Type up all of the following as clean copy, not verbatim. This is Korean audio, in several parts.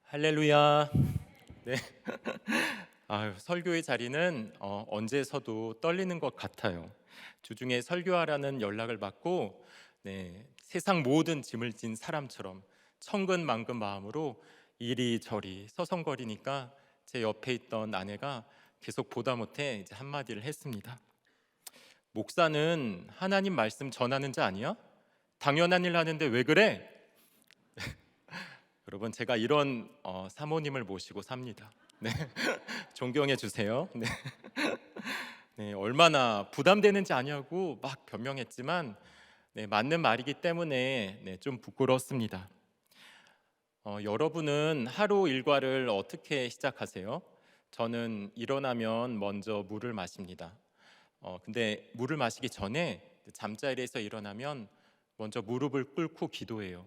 할렐루야. 네. 설교의 자리는 언제 서도 떨리는 것 같아요. 주중에 설교하라는 연락을 받고 세상 모든 짐을 진 사람처럼 천근만근 마음으로 이리저리 서성거리니까 제 옆에 있던 아내가 계속 보다 못해 이제 한마디를 했습니다. 목사는 하나님 말씀 전하는 자 아니야? 당연한 일 하는데 왜 그래? 여러분, 제가 이런 사모님을 모시고 삽니다. 네. 존경해 주세요. 네. 네, 얼마나 부담되는지 아냐고 막 변명했지만 맞는 말이기 때문에 좀 부끄럽습니다. 여러분은 하루 일과를 어떻게 시작하세요? 저는 일어나면 먼저 물을 마십니다. 근데 물을 마시기 전에 잠자리에서 일어나면 먼저 무릎을 꿇고 기도해요.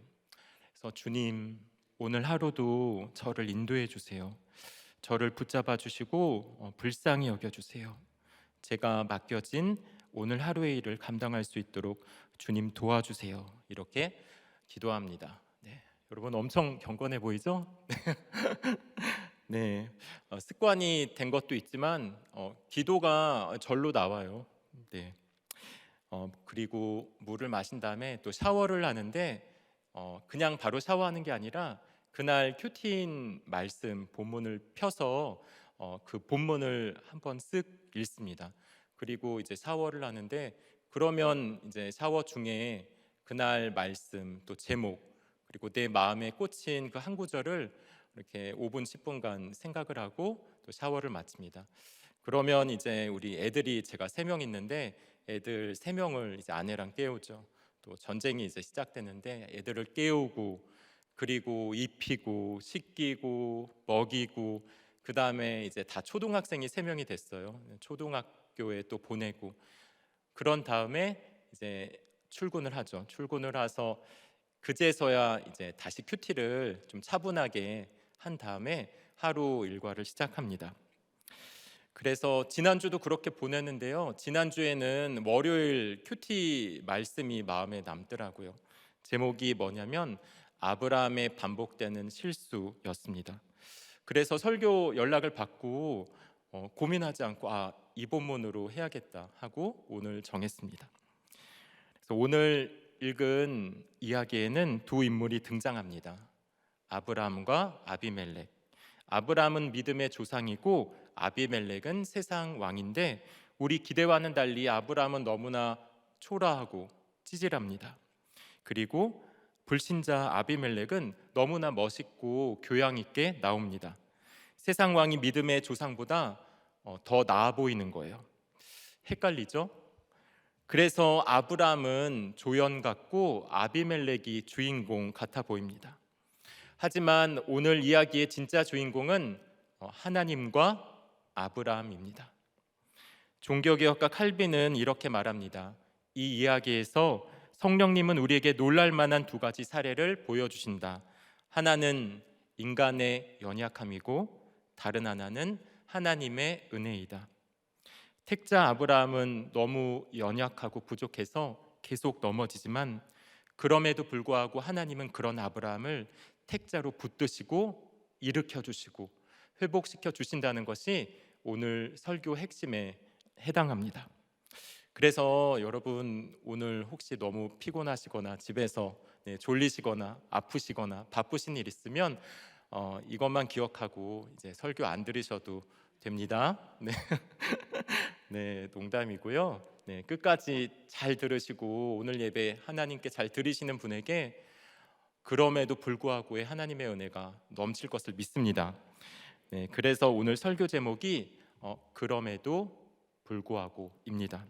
그래서 주님, 오늘 하루도 저를 인도해 주세요. 저를 붙잡아 주시고 불쌍히 여겨 주세요. 제가 맡겨진 오늘 하루의 일을 감당할 수 있도록 주님 도와주세요. 이렇게 기도합니다. 네, 여러분 엄청 경건해 보이죠? 네, 습관이 된 것도 있지만 기도가 절로 나와요. 네, 그리고 물을 마신 다음에 또 샤워를 하는데 그냥 바로 샤워하는 게 아니라 그날 큐티인 말씀 본문을 펴서 그 본문을 한번 쓱 읽습니다. 그리고 이제 샤워를 하는데 그러면 이제 샤워 중에 그날 말씀 또 제목 그리고 내 마음에 꽂힌 그 한 구절을 이렇게 5분 10분간 생각을 하고 또 샤워를 마칩니다. 그러면 이제 우리 애들이 제가 3명 있는데 애들 3명을 이제 아내랑 깨우죠. 또 전쟁이 이제 시작되는데 애들을 깨우고 그리고 입히고 씻기고 먹이고 그 다음에 이제 다 초등학생이 3명이 됐어요. 초등학교에 또 보내고 그런 다음에 이제 출근을 하죠. 출근을 해서 그제서야 이제 다시 큐티를 좀 차분하게 한 다음에 하루 일과를 시작합니다. 그래서 지난주도 그렇게 보냈는데요. 지난주에는 월요일 큐티 말씀이 마음에 남더라고요. 제목이 뭐냐면 아브라함의 반복되는 실수였습니다. 그래서 설교 연락을 받고 고민하지 않고 이 본문으로 해야겠다 하고 오늘 정했습니다. 그래서 오늘 읽은 이야기에는 두 인물이 등장합니다. 아브라함과 아비멜렉. 아브라함은 믿음의 조상이고 아비멜렉은 세상 왕인데 우리 기대와는 달리 아브라함은 너무나 초라하고 찌질합니다. 그리고 불신자 아비멜렉은 너무나 멋있고 교양 있게 나옵니다. 세상 왕이 믿음의 조상보다 더 나아 보이는 거예요. 헷갈리죠? 그래서 아브라함은 조연 같고 아비멜렉이 주인공 같아 보입니다. 하지만 오늘 이야기의 진짜 주인공은 하나님과 아브라함입니다. 종교개혁가 칼빈은 이렇게 말합니다. 이 이야기에서 성령님은 우리에게 놀랄 만한 두 가지 사례를 보여주신다. 하나는 인간의 연약함이고 다른 하나는 하나님의 은혜이다. 택자 아브라함은 너무 연약하고 부족해서 계속 넘어지지만 그럼에도 불구하고 하나님은 그런 아브라함을 택자로 붙드시고 일으켜 주시고 회복시켜 주신다는 것이 오늘 설교 핵심에 해당합니다. 그래서 여러분 오늘 혹시 너무 피곤하시거나 집에서 졸리시거나 아프시거나 바쁘신 일 있으면 이것만 기억하고 이제 설교 안 들으셔도 됩니다. 네. 네, 농담이고요. 네, 끝까지 잘 들으시고 오늘 예배 하나님께 잘 들으시는 분에게 그럼에도 불구하고의 하나님의 은혜가 넘칠 것을 믿습니다. 네, 그래서 오늘 설교 제목이 그럼에도 불구하고입니다.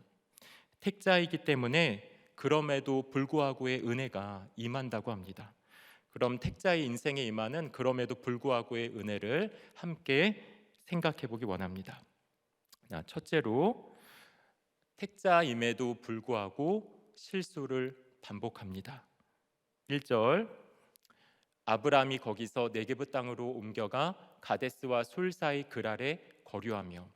택자이기 때문에 그럼에도 불구하고의 은혜가 임한다고 합니다. 그럼 택자의 인생에 임하는 그럼에도 불구하고의 은혜를 함께 생각해 보기 원합니다. 첫째로 택자임에도 불구하고 실수를 반복합니다. 1절 아브라함이 거기서 네게브 땅으로 옮겨가 가데스와 솔 사이 그랄에 거류하며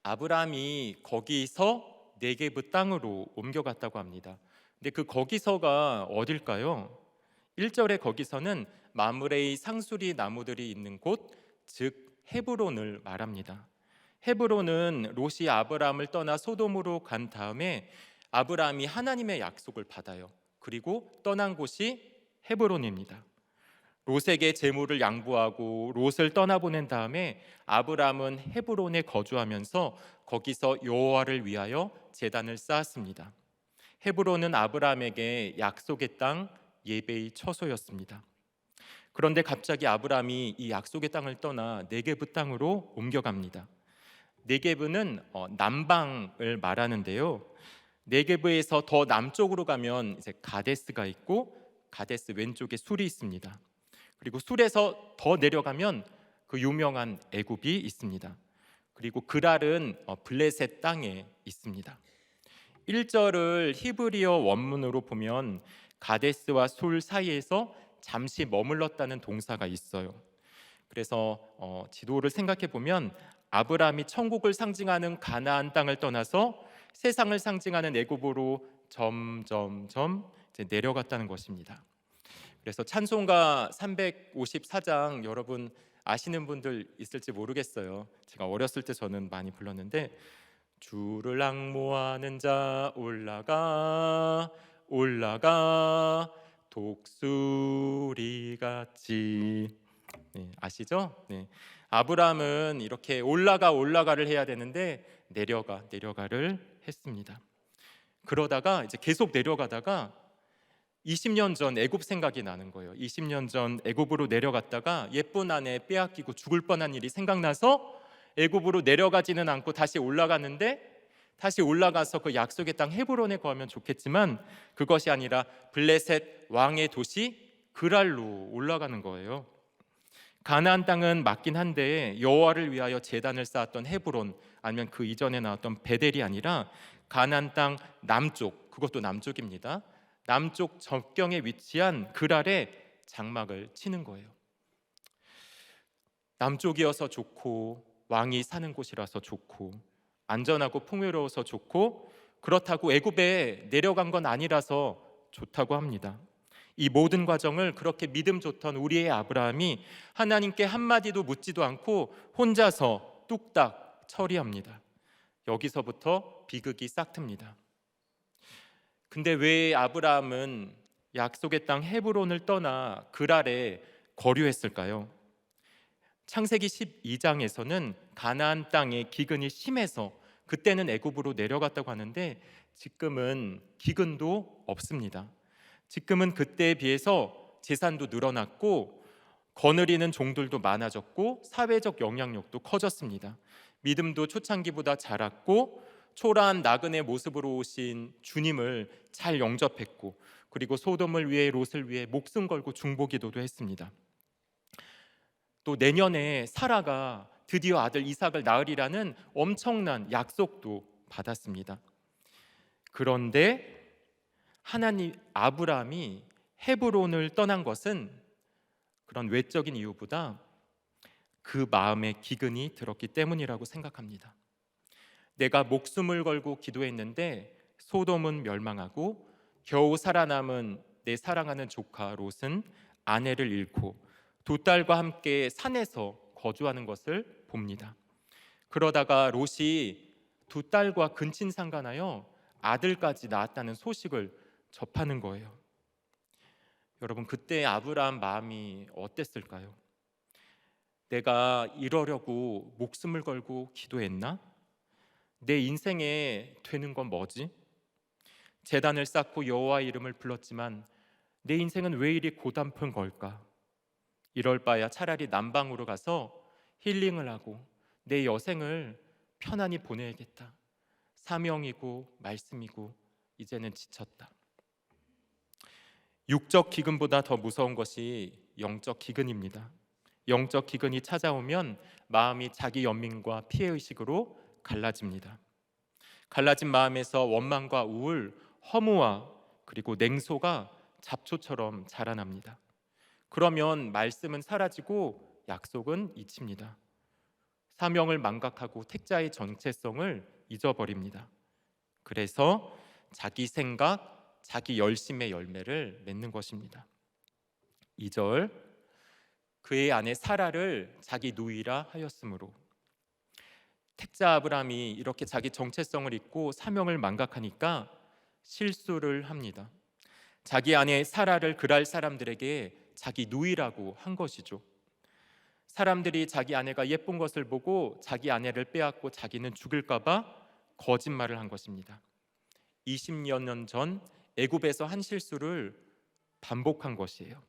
아브라함이 거기서 네게브 땅으로 옮겨갔다고 합니다. 근데 그 거기서가 어딜까요? 1절에 거기서는 마므레의 상수리 나무들이 있는 곳, 즉 헤브론을 말합니다. 헤브론은 롯이 아브라함을 떠나 소돔으로 간 다음에 아브라함이 하나님의 약속을 받아요. 그리고 떠난 곳이 헤브론입니다. 롯에게 재물을 양보하고 롯을 떠나보낸 다음에 아브라함은 헤브론에 거주하면서 거기서 여호와를 위하여 제단을 쌓았습니다. 헤브론은 아브라함에게 약속의 땅, 예배의 처소였습니다. 그런데 갑자기 아브라함이 이 약속의 땅을 떠나 네게브 땅으로 옮겨갑니다. 네게브는 남방을 말하는데요. 네게브에서 더 남쪽으로 가면 이제 가데스가 있고 가데스 왼쪽에 술이 있습니다. 그리고 술에서 더 내려가면 그 유명한 애굽이 있습니다. 그리고 그랄은 블레셋 땅에 있습니다. 1절을 히브리어 원문으로 보면 가데스와 술 사이에서 잠시 머물렀다는 동사가 있어요. 그래서 지도를 생각해 보면 아브라함이 천국을 상징하는 가나안 땅을 떠나서 세상을 상징하는 애굽으로 점점점 이제 내려갔다는 것입니다. 그래서 찬송가 354장 여러분 아시는 분들 있을지 모르겠어요. 제가 어렸을 때 저는 많이 불렀는데 주를 앙모하는 자 올라가 올라가 독수리같이. 네, 아시죠? 네. 아브라함은 이렇게 올라가를 해야 되는데 내려가를 했습니다. 그러다가 이제 계속 내려가다가 20년 전 애굽 생각이 나는 거예요. 20년 전 애굽으로 내려갔다가 예쁜 아내 빼앗기고 죽을 뻔한 일이 생각나서 애굽으로 내려가지는 않고 다시 올라가는데, 다시 올라가서 그 약속의 땅 헤브론에 거하면 좋겠지만 그것이 아니라 블레셋 왕의 도시 그랄로 올라가는 거예요. 가나안 땅은 맞긴 한데 여호와를 위하여 제단을 쌓았던 헤브론 아니면 그 이전에 나왔던 베델이 아니라 가나안 땅 남쪽, 그것도 남쪽입니다. 남쪽 접경에 위치한 그랄에 장막을 치는 거예요. 남쪽이어서 좋고 왕이 사는 곳이라서 좋고 안전하고 풍요로워서 좋고 그렇다고 애굽에 내려간 건 아니라서 좋다고 합니다. 이 모든 과정을 그렇게 믿음 좋던 우리의 아브라함이 하나님께 한마디도 묻지도 않고 혼자서 뚝딱 처리합니다. 여기서부터 비극이 싹틉니다. 근데 왜 아브라함은 약속의 땅 헤브론을 떠나 그랄에 거류했을까요? 창세기 12장에서는 가나안 땅의 기근이 심해서 그때는 애굽으로 내려갔다고 하는데 지금은 기근도 없습니다. 지금은 그때에 비해서 재산도 늘어났고 거느리는 종들도 많아졌고 사회적 영향력도 커졌습니다. 믿음도 초창기보다 자랐고 초라한 나그네 모습으로 오신 주님을 잘 영접했고 그리고 소돔을 위해 롯을 위해 목숨 걸고 중보기도도 했습니다. 또 내년에 사라가 드디어 아들 이삭을 낳으리라는 엄청난 약속도 받았습니다. 그런데 하나님 아브라함이 헤브론을 떠난 것은 그런 외적인 이유보다 그 마음에 기근이 들었기 때문이라고 생각합니다. 내가 목숨을 걸고 기도했는데 소돔은 멸망하고 겨우 살아남은 내 사랑하는 조카 롯은 아내를 잃고 두 딸과 함께 산에서 거주하는 것을 봅니다. 그러다가 롯이 두 딸과 근친상간하여 아들까지 낳았다는 소식을 접하는 거예요. 여러분 그때 아브라함 마음이 어땠을까요? 내가 이러려고 목숨을 걸고 기도했나? 내 인생에 되는 건 뭐지? 제단을 쌓고 여호와 이름을 불렀지만 내 인생은 왜 이리 고단픈 걸까? 이럴 바야 차라리 남방으로 가서 힐링을 하고 내 여생을 편안히 보내야겠다. 사명이고 말씀이고 이제는 지쳤다. 육적 기근보다 더 무서운 것이 영적 기근입니다. 영적 기근이 찾아오면 마음이 자기 연민과 피해의식으로 갈라집니다. 갈라진 마음에서 원망과 우울, 허무와 그리고 냉소가 잡초처럼 자라납니다. 그러면 말씀은 사라지고 약속은 잊힙니다. 사명을 망각하고 택자의 정체성을 잊어버립니다. 그래서 자기 생각, 자기 열심의 열매를 맺는 것입니다. 2절 그의 아내 사라를 자기 누이라 하였으므로. 택자 아브라함이 이렇게 자기 정체성을 잊고 사명을 망각하니까 실수를 합니다. 자기 아내 사라를 그랄 사람들에게 자기 누이라고 한 것이죠. 사람들이 자기 아내가 예쁜 것을 보고 자기 아내를 빼앗고 자기는 죽을까 봐 거짓말을 한 것입니다. 20여 년 전 애굽에서 한 실수를 반복한 것이에요.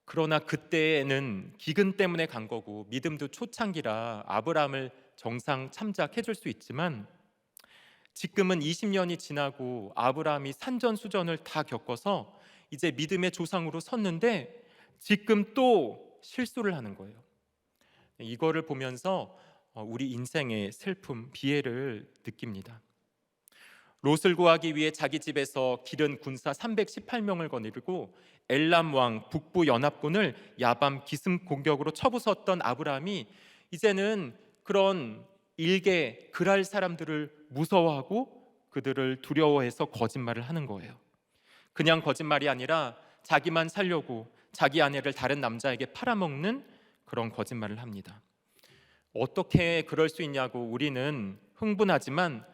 그러나 그때는 기근 때문에 간 거고 믿음도 초창기라 아브라함을 정상 참작해 줄 수 있지만, 지금은 20년이 지나고 아브라함이 산전수전을 다 겪어서 이제 믿음의 조상으로 섰는데 지금 또 실수를 하는 거예요. 이거를 보면서 우리 인생의 슬픔, 비애를 느낍니다. 롯을 구하기 위해 자기 집에서 기른 군사 318명을 거느리고 엘람 왕 북부 연합군을 야밤 기습 공격으로 쳐부쉈던 아브라함이 이제는 그런 일개 그랄 사람들을 무서워하고 그들을 두려워해서 거짓말을 하는 거예요. 그냥 거짓말이 아니라 자기만 살려고 자기 아내를 다른 남자에게 팔아먹는 그런 거짓말을 합니다. 어떻게 그럴 수 있냐고 우리는 흥분하지만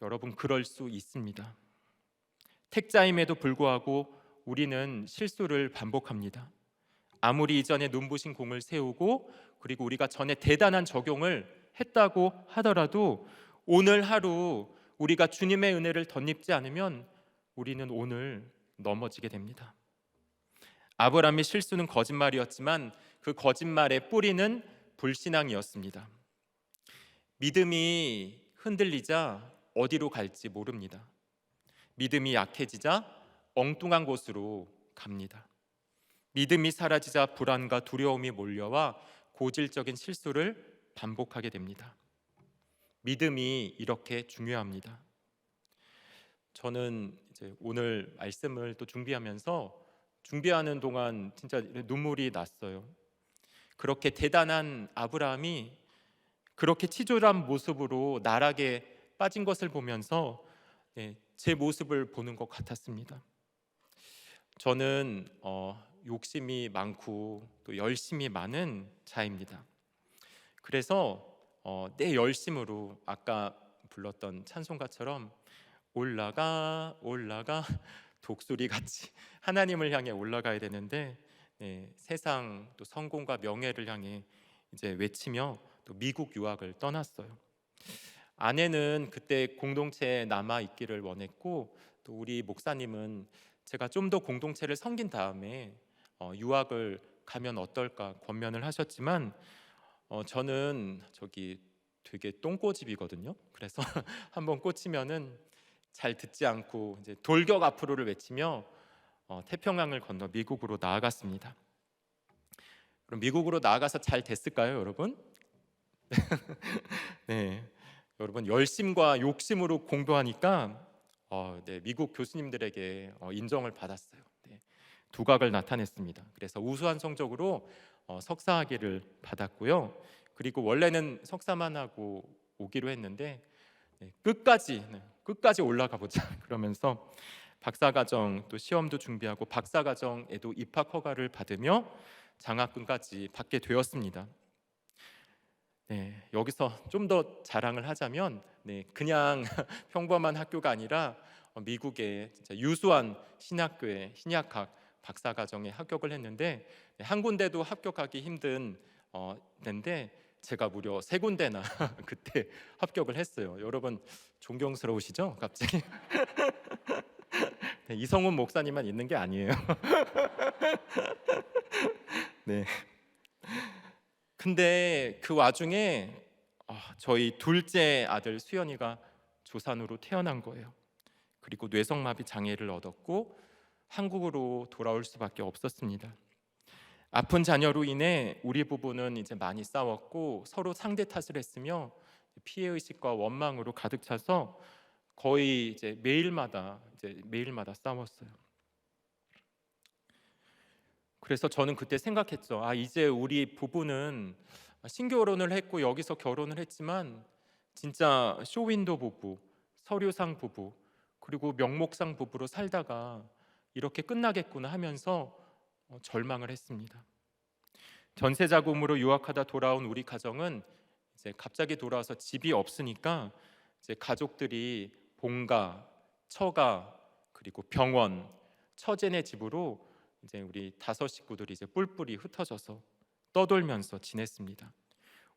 여러분, 그럴 수 있습니다. 택자임에도 불구하고 우리는 실수를 반복합니다. 아무리 이전에 눈부신 공을 세우고 그리고 우리가 전에 대단한 적용을 했다고 하더라도 오늘 하루 우리가 주님의 은혜를 덧입지 않으면 우리는 오늘 넘어지게 됩니다. 아브라함의 실수는 거짓말이었지만 그 거짓말의 뿌리는 불신앙이었습니다. 믿음이 흔들리자 어디로 갈지 모릅니다. 믿음이 약해지자 엉뚱한 곳으로 갑니다. 믿음이 사라지자 불안과 두려움이 몰려와 고질적인 실수를 반복하게 됩니다. 믿음이 이렇게 중요합니다. 저는 이제 오늘 말씀을 또 준비하는 동안 진짜 눈물이 났어요. 그렇게 대단한 아브라함이 그렇게 치졸한 모습으로 나락에 빠진 것을 보면서 제 모습을 보는 것 같았습니다. 저는 욕심이 많고 또 열심이 많은 자입니다. 그래서 내 열심으로 아까 불렀던 찬송가처럼 올라가 올라가 독수리같이 하나님을 향해 올라가야 되는데, 세상 또 성공과 명예를 향해 이제 외치며 또 미국 유학을 떠났어요. 아내는 그때 공동체에 남아 있기를 원했고 또 우리 목사님은 제가 좀 더 공동체를 섬긴 다음에 유학을 가면 어떨까 권면을 하셨지만, 저는 저기 되게 똥꼬집이거든요. 그래서 한번 꽂히면은 잘 듣지 않고 이제 돌격 앞으로를 외치며 태평양을 건너 미국으로 나아갔습니다. 그럼 미국으로 나아가서 잘 됐을까요, 여러분? 네, 여러분 열심과 욕심으로 공부하니까 미국 교수님들에게 인정을 받았어요. 두각을 나타냈습니다. 그래서 우수한 성적으로 석사학위를 받았고요. 그리고 원래는 석사만 하고 오기로 했는데 끝까지 올라가 보자 그러면서 박사과정 또 시험도 준비하고 박사과정에도 입학 허가를 받으며 장학금까지 받게 되었습니다. 여기서 좀 더 자랑을 하자면 그냥 평범한 학교가 아니라 미국의 진짜 유수한 신학교에 신약학 박사과정에 합격을 했는데, 한 군데도 합격하기 힘든 데인데 제가 무려 3군데나 그때 합격을 했어요. 여러분 존경스러우시죠? 갑자기 이성훈 목사님만 있는 게 아니에요. 네. 근데 그 와중에 저희 둘째 아들 수연이가 조산으로 태어난 거예요. 그리고 뇌성마비 장애를 얻었고 한국으로 돌아올 수밖에 없었습니다. 아픈 자녀로 인해 우리 부부는 이제 많이 싸웠고 서로 상대 탓을 했으며 피해 의식과 원망으로 가득 차서 거의 이제 매일마다 싸웠어요. 그래서 저는 그때 생각했죠. 이제 우리 부부는 신결혼을 했고 여기서 결혼을 했지만 진짜 쇼윈도 부부, 서류상 부부, 그리고 명목상 부부로 살다가 이렇게 끝나겠구나 하면서 절망을 했습니다. 전세 자금으로 유학하다 돌아온 우리 가정은 이제 갑자기 돌아와서 집이 없으니까 이제 가족들이 본가, 처가, 그리고 병원, 처제네 집으로 이제 우리 5식구들이 이제 뿔뿔이 흩어져서 떠돌면서 지냈습니다.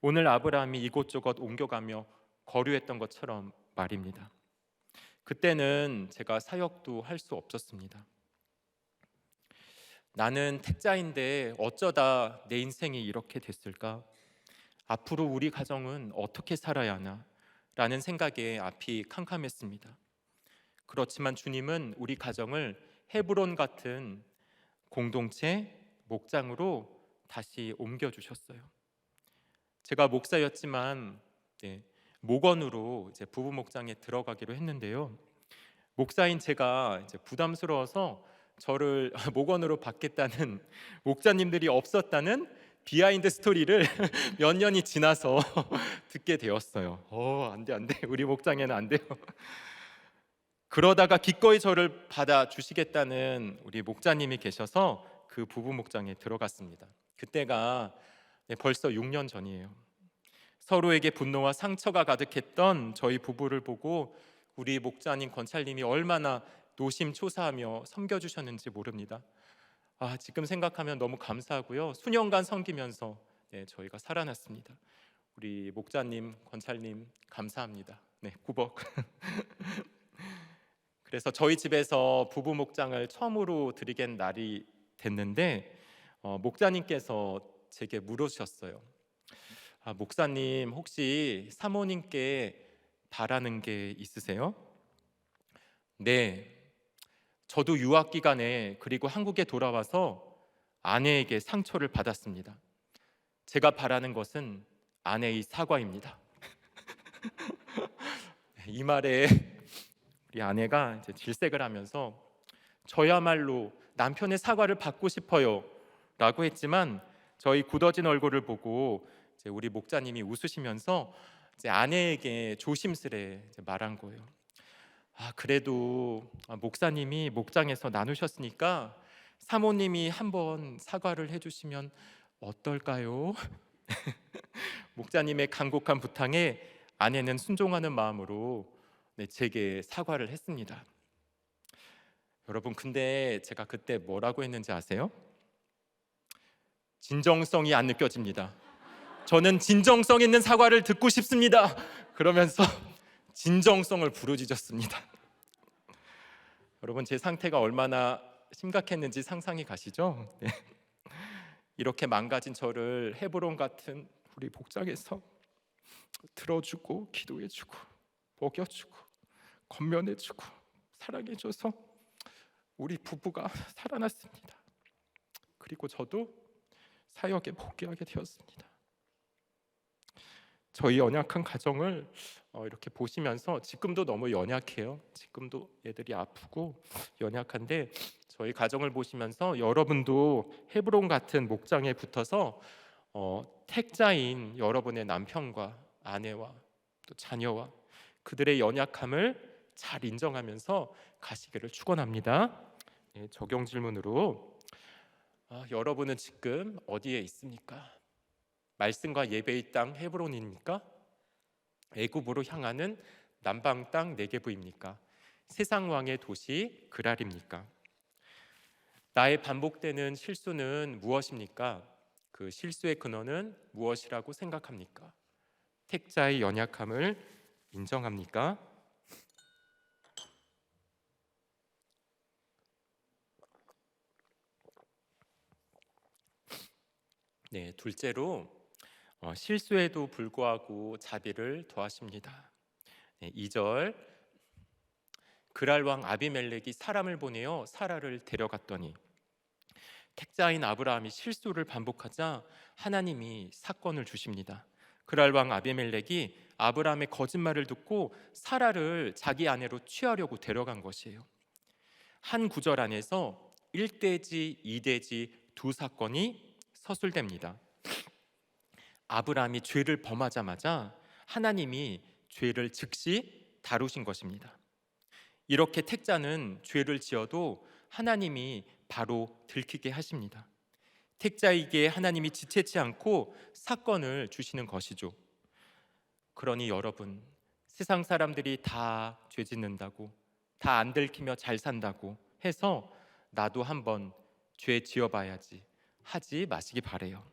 오늘 아브라함이 이곳저곳 옮겨가며 거류했던 것처럼 말입니다. 그때는 제가 사역도 할 수 없었습니다. 나는 택자인데 어쩌다 내 인생이 이렇게 됐을까? 앞으로 우리 가정은 어떻게 살아야 하나? 라는 생각에 앞이 캄캄했습니다. 그렇지만 주님은 우리 가정을 헤브론 같은 공동체, 목장으로 다시 옮겨주셨어요. 제가 목사였지만 목원으로 이제 부부 목장에 들어가기로 했는데요. 목사인 제가 이제 부담스러워서 저를 목원으로 받겠다는 목자님들이 없었다는 비하인드 스토리를 몇 년이 지나서 듣게 되었어요. 안 돼. 우리 목장에는 안 돼요. 그러다가 기꺼이 저를 받아주시겠다는 우리 목자님이 계셔서 그 부부 목장에 들어갔습니다. 그때가 벌써 6년 전이에요. 서로에게 분노와 상처가 가득했던 저희 부부를 보고 우리 목자님 권찰님이 얼마나 노심초사하며 섬겨주셨는지 모릅니다. 지금 생각하면 너무 감사하고요. 수년간 섬기면서 저희가 살아났습니다. 우리 목자님, 권찰님 감사합니다. 구벅. 그래서 저희 집에서 부부 목장을 처음으로 드리게 날이 됐는데 목자님께서 제게 물으셨어요. 목사님, 혹시 사모님께 바라는 게 있으세요? 네, 저도 유학 기간에 그리고 한국에 돌아와서 아내에게 상처를 받았습니다. 제가 바라는 것은 아내의 사과입니다. 이 말에 우리 아내가 이제 질색을 하면서 저야말로 남편의 사과를 받고 싶어요 라고 했지만 저희 굳어진 얼굴을 보고 이제 우리 목자님이 웃으시면서 이제 아내에게 조심스레 이제 말한 거예요. 그래도 목사님이 목장에서 나누셨으니까 사모님이 한번 사과를 해주시면 어떨까요? 목자님의 간곡한 부탁에 아내는 순종하는 마음으로 제게 사과를 했습니다. 여러분, 근데 제가 그때 뭐라고 했는지 아세요? 진정성이 안 느껴집니다. 저는 진정성 있는 사과를 듣고 싶습니다. 그러면서 진정성을 부르짖었습니다. 여러분, 제 상태가 얼마나 심각했는지 상상이 가시죠? 이렇게 망가진 저를 헤브론 같은 우리 목장에서 들어주고 기도해주고 먹여주고 건면해주고 사랑해줘서 우리 부부가 살아났습니다. 그리고 저도 사역에 복귀하게 되었습니다. 저희 연약한 가정을 이렇게 보시면서 지금도 너무 연약해요. 지금도 애들이 아프고 연약한데 저희 가정을 보시면서 여러분도 헤브론 같은 목장에 붙어서 택자인 여러분의 남편과 아내와 또 자녀와 그들의 연약함을 잘 인정하면서 가시기를 축원합니다. 적용 질문으로 여러분은 지금 어디에 있습니까? 말씀과 예배의 땅 헤브론입니까? 애굽으로 향하는 남방 땅 네게브입니까? 세상 왕의 도시 그랄입니까? 나의 반복되는 실수는 무엇입니까? 그 실수의 근원은 무엇이라고 생각합니까? 택자의 연약함을 인정합니까? 둘째로 실수에도 불구하고 자비를 더하십니다. 2절 그랄 왕 아비멜렉이 사람을 보내어 사라를 데려갔더니 택자인 아브라함이 실수를 반복하자 하나님이 사건을 주십니다. 그랄 왕 아비멜렉이 아브라함의 거짓말을 듣고 사라를 자기 아내로 취하려고 데려간 것이에요. 한 구절 안에서 1대지, 2대지 두 사건이 서술됩니다. 아브라함이 죄를 범하자마자 하나님이 죄를 즉시 다루신 것입니다. 이렇게 택자는 죄를 지어도 하나님이 바로 들키게 하십니다. 택자에게 하나님이 지체치 않고 사건을 주시는 것이죠. 그러니 여러분, 세상 사람들이 다 죄 짓는다고, 다 안 들키며 잘 산다고 해서 나도 한번 죄 지어봐야지 하지 마시기 바래요.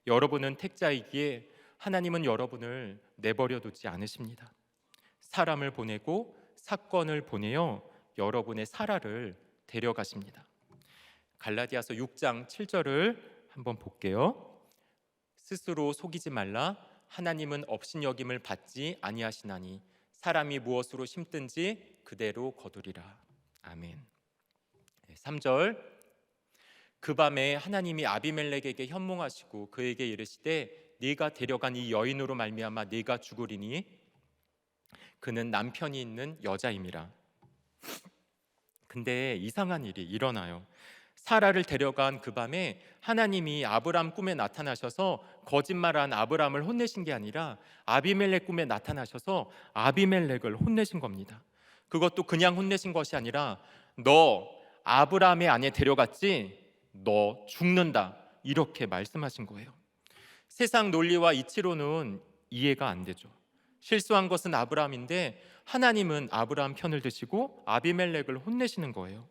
여러분은 택자이기에 하나님은 여러분을 내버려 두지 않으십니다. 사람을 보내고 사건을 보내어 여러분의 사라를 데려가십니다. 갈라디아서 6장 7절을 한번 볼게요. 스스로 속이지 말라. 하나님은 업신여김을 받지 아니하시나니 사람이 무엇으로 심든지 그대로 거두리라. 아멘. 3절, 그 밤에 하나님이 아비멜렉에게 현몽하시고 그에게 이르시되 네가 데려간 이 여인으로 말미암아 네가 죽으리니 그는 남편이 있는 여자임이라. 근데 이상한 일이 일어나요. 사라를 데려간 그 밤에 하나님이 아브람 꿈에 나타나셔서 거짓말한 아브람을 혼내신 게 아니라 아비멜렉 꿈에 나타나셔서 아비멜렉을 혼내신 겁니다. 그것도 그냥 혼내신 것이 아니라 너 아브람의 아내 데려갔지? 너 죽는다, 이렇게 말씀하신 거예요. 세상 논리와 이치로는 이해가 안 되죠. 실수한 것은 아브람인데 하나님은 아브람 편을 드시고 아비멜렉을 혼내시는 거예요.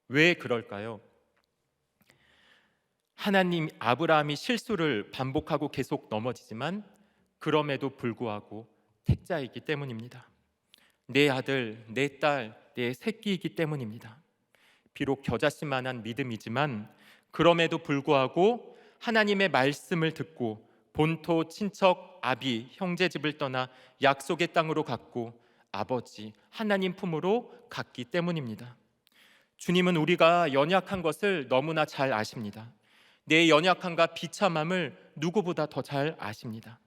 왜 그럴까요? 하나님, 아브라함이 실수를 반복하고 계속 넘어지지만 그럼에도 불구하고 택자이기 때문입니다. 내 아들, 내 딸, 내 새끼이기 때문입니다. 비록 겨자씨만한 믿음이지만 그럼에도 불구하고 하나님의 말씀을 듣고 본토 친척 아비 형제 집을 떠나 약속의 땅으로 갔고 아버지 하나님 품으로 갔기 때문입니다. 주님은 우리가 연약한 것을 너무나 잘 아십니다. 내 연약함과 비참함을 누구보다 더 잘 아십니다.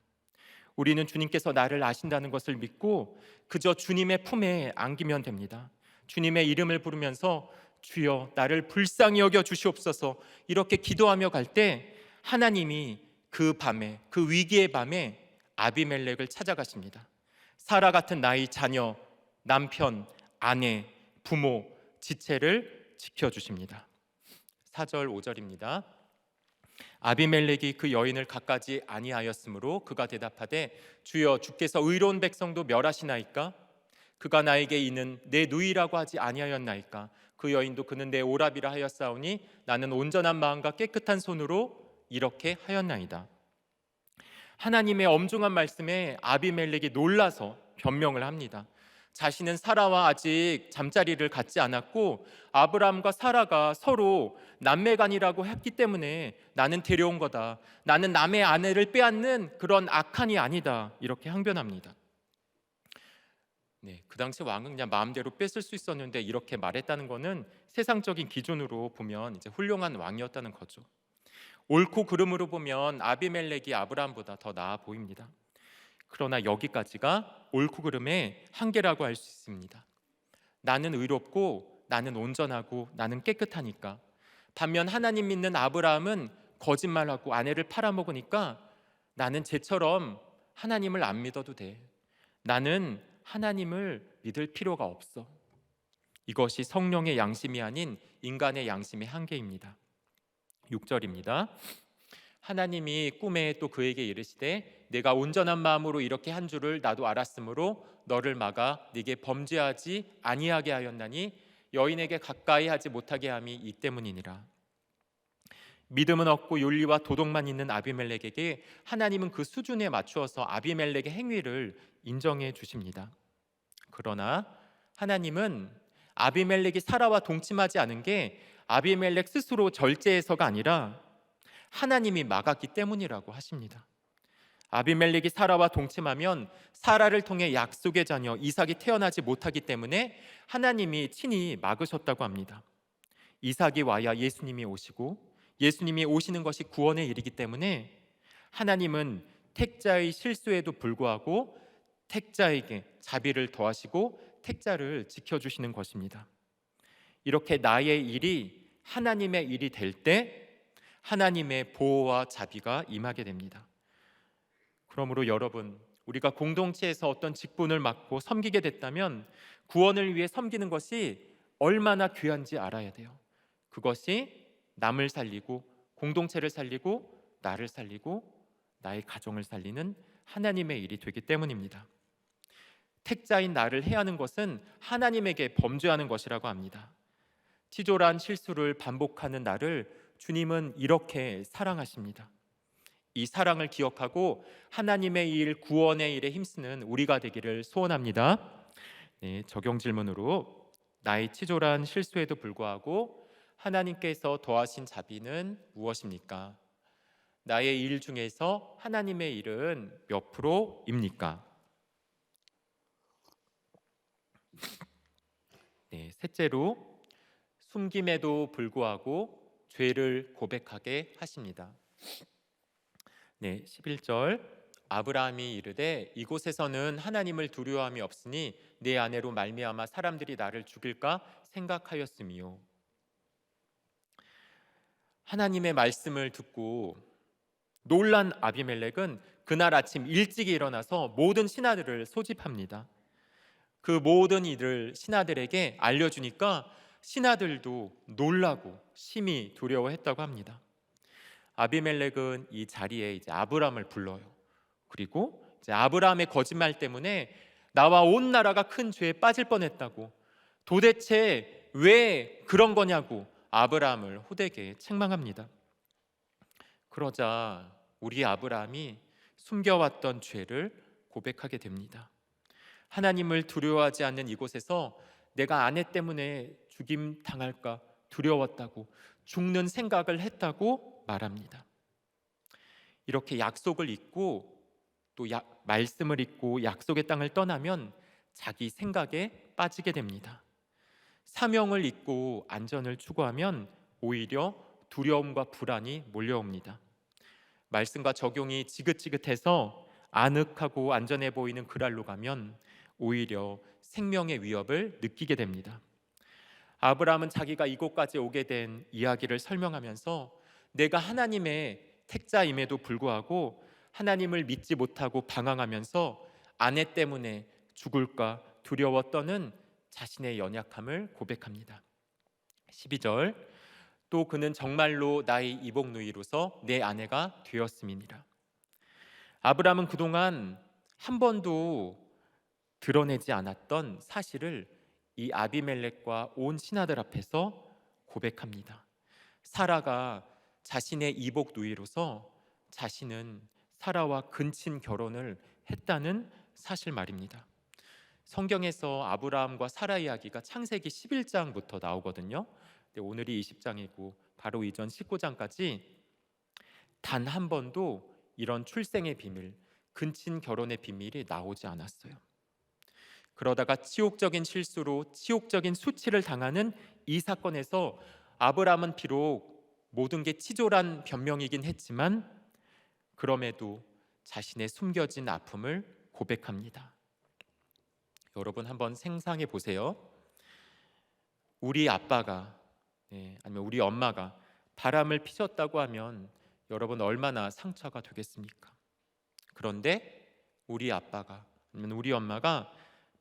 우리는 주님께서 나를 아신다는 것을 믿고 그저 주님의 품에 안기면 됩니다. 주님의 이름을 부르면서 주여 나를 불쌍히 여겨 주시옵소서 이렇게 기도하며 갈 때 하나님이 그 밤에, 그 위기의 밤에 아비멜렉을 찾아가십니다. 사라 같은 나의 자녀, 남편, 아내, 부모, 지체를 지켜주십니다. 4절 5절입니다. 아비멜렉이 그 여인을 갖가지 아니하였으므로 그가 대답하되 주여 주께서 의로운 백성도 멸하시나이까? 그가 나에게 이는 내 누이라고 하지 아니하였나이까? 그 여인도 그는 내 오라비라 하였사오니 나는 온전한 마음과 깨끗한 손으로 이렇게 하였나이다. 하나님의 엄중한 말씀에 아비멜렉이 놀라서 변명을 합니다. 자신은 사라와 아직 잠자리를 갖지 않았고 아브람과 사라가 서로 남매간이라고 했기 때문에 나는 데려온 거다. 나는 남의 아내를 빼앗는 그런 악한이 아니다. 이렇게 항변합니다. 그 당시 왕은 그냥 마음대로 뺏을 수 있었는데 이렇게 말했다는 것은 세상적인 기준으로 보면 이제 훌륭한 왕이었다는 거죠. 옳고 그름으로 보면 아비멜렉이 아브람보다 더 나아 보입니다. 그러나 여기까지가 옳고 그름의 한계라고 할 수 있습니다. 나는 의롭고 나는 온전하고 나는 깨끗하니까. 반면 하나님 믿는 아브라함은 거짓말하고 아내를 팔아먹으니까 나는 쟤처럼 하나님을 안 믿어도 돼. 나는 하나님을 믿을 필요가 없어. 이것이 성령의 양심이 아닌 인간의 양심의 한계입니다. 6절입니다. 하나님이 꿈에 또 그에게 이르시되 내가 온전한 마음으로 이렇게 한 줄을 나도 알았으므로 너를 막아 네게 범죄하지 아니하게 하였나니 여인에게 가까이 하지 못하게 함이 이 때문이니라. 믿음은 없고 윤리와 도덕만 있는 아비멜렉에게 하나님은 그 수준에 맞추어서 아비멜렉의 행위를 인정해 주십니다. 그러나 하나님은 아비멜렉이 사라와 동침하지 않은 게 아비멜렉 스스로 절제해서가 아니라 하나님이 막았기 때문이라고 하십니다. 아비멜렉이 사라와 동침하면 사라를 통해 약속의 자녀 이삭이 태어나지 못하기 때문에 하나님이 친히 막으셨다고 합니다. 이삭이 와야 예수님이 오시고 예수님이 오시는 것이 구원의 일이기 때문에 하나님은 택자의 실수에도 불구하고 택자에게 자비를 더하시고 택자를 지켜주시는 것입니다. 이렇게 나의 일이 하나님의 일이 될 때 하나님의 보호와 자비가 임하게 됩니다. 그러므로 여러분, 우리가 공동체에서 어떤 직분을 맡고 섬기게 됐다면 구원을 위해 섬기는 것이 얼마나 귀한지 알아야 돼요. 그것이 남을 살리고 공동체를 살리고 나를 살리고 나의 가정을 살리는 하나님의 일이 되기 때문입니다. 택자인 나를 해하는 것은 하나님에게 범죄하는 것이라고 합니다. 치졸한 실수를 반복하는 나를 주님은 이렇게 사랑하십니다. 이 사랑을 기억하고 하나님의 일, 구원의 일에 힘쓰는 우리가 되기를 소원합니다. 네, 적용 질문으로 나의 치졸한 실수에도 불구하고 하나님께서 더하신 자비는 무엇입니까? 나의 일 중에서 하나님의 일은 몇 프로입니까? 네, 셋째로 숨김에도 불구하고 죄를 고백하게 하십니다. 네, 11절 아브라함이 이르되 이곳에서는 하나님을 두려워함이 없으니 내 아내로 말미암아 사람들이 나를 죽일까 생각하였음이요. 하나님의 말씀을 듣고 놀란 아비멜렉은 그날 아침 일찍 일어나서 모든 신하들을 소집합니다. 그 모든 일을 신하들에게 알려주니까 신하들도 놀라고 심히 두려워했다고 합니다. 아비멜렉은 이 자리에 이제 아브라함을 불러요. 그리고 이제 아브라함의 거짓말 때문에 나와 온 나라가 큰 죄에 빠질 뻔했다고, 도대체 왜 그런 거냐고 아브라함을 호되게 책망합니다. 그러자 우리 아브라함이 숨겨왔던 죄를 고백하게 됩니다. 하나님을 두려워하지 않는 이곳에서 내가 아내 때문에 죽임 당할까 두려웠다고, 죽는 생각을 했다고 말합니다. 이렇게 약속을 잊고 또 말씀을 잊고 약속의 땅을 떠나면 자기 생각에 빠지게 됩니다. 사명을 잊고 안전을 추구하면 오히려 두려움과 불안이 몰려옵니다. 말씀과 적용이 지긋지긋해서 아늑하고 안전해 보이는 그랄로 가면 오히려 생명의 위협을 느끼게 됩니다. 아브라함은 자기가 이곳까지 오게 된 이야기를 설명하면서 내가 하나님의 택자임에도 불구하고 하나님을 믿지 못하고 방황하면서 아내 때문에 죽을까 두려워 떠는 자신의 연약함을 고백합니다. 12절 또 그는 정말로 나의 이복누이로서 내 아내가 되었음이니라. 아브라함은 그동안 한 번도 드러내지 않았던 사실을 이 아비멜렉과 온 신하들 앞에서 고백합니다. 사라가 자신의 이복 누이로서 자신은 사라와 근친 결혼을 했다는 사실 말입니다. 성경에서 아브라함과 사라 이야기가 창세기 11장부터 나오거든요. 근데 오늘이 20장이고 바로 이전 19장까지 단 한 번도 이런 출생의 비밀, 근친 결혼의 비밀이 나오지 않았어요. 그러다가 치욕적인 실수로 치욕적인 수치를 당하는 이 사건에서 아브라함은 비록 모든 게 치졸한 변명이긴 했지만 그럼에도 자신의 숨겨진 아픔을 고백합니다. 여러분 한번 상상해 보세요. 우리 아빠가 아니면 우리 엄마가 바람을 피셨다고 하면 여러분 얼마나 상처가 되겠습니까? 그런데 우리 아빠가 아니면 우리 엄마가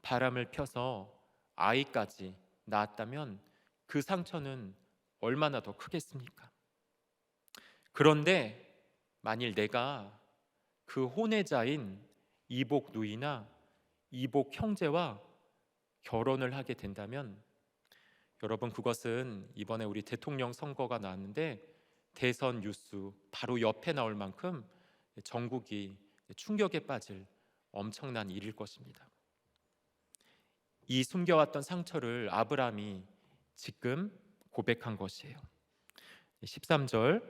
바람을 펴서 아이까지 낳았다면 그 상처는 얼마나 더 크겠습니까? 그런데 만일 내가 그 혼외자인 이복 누이나 이복 형제와 결혼을 하게 된다면 여러분 그것은 이번에 우리 대통령 선거가 나왔는데 대선 뉴스 바로 옆에 나올 만큼 전국이 충격에 빠질 엄청난 일일 것입니다. 이 숨겨왔던 상처를 아브라함이 지금 고백한 것이에요. 13절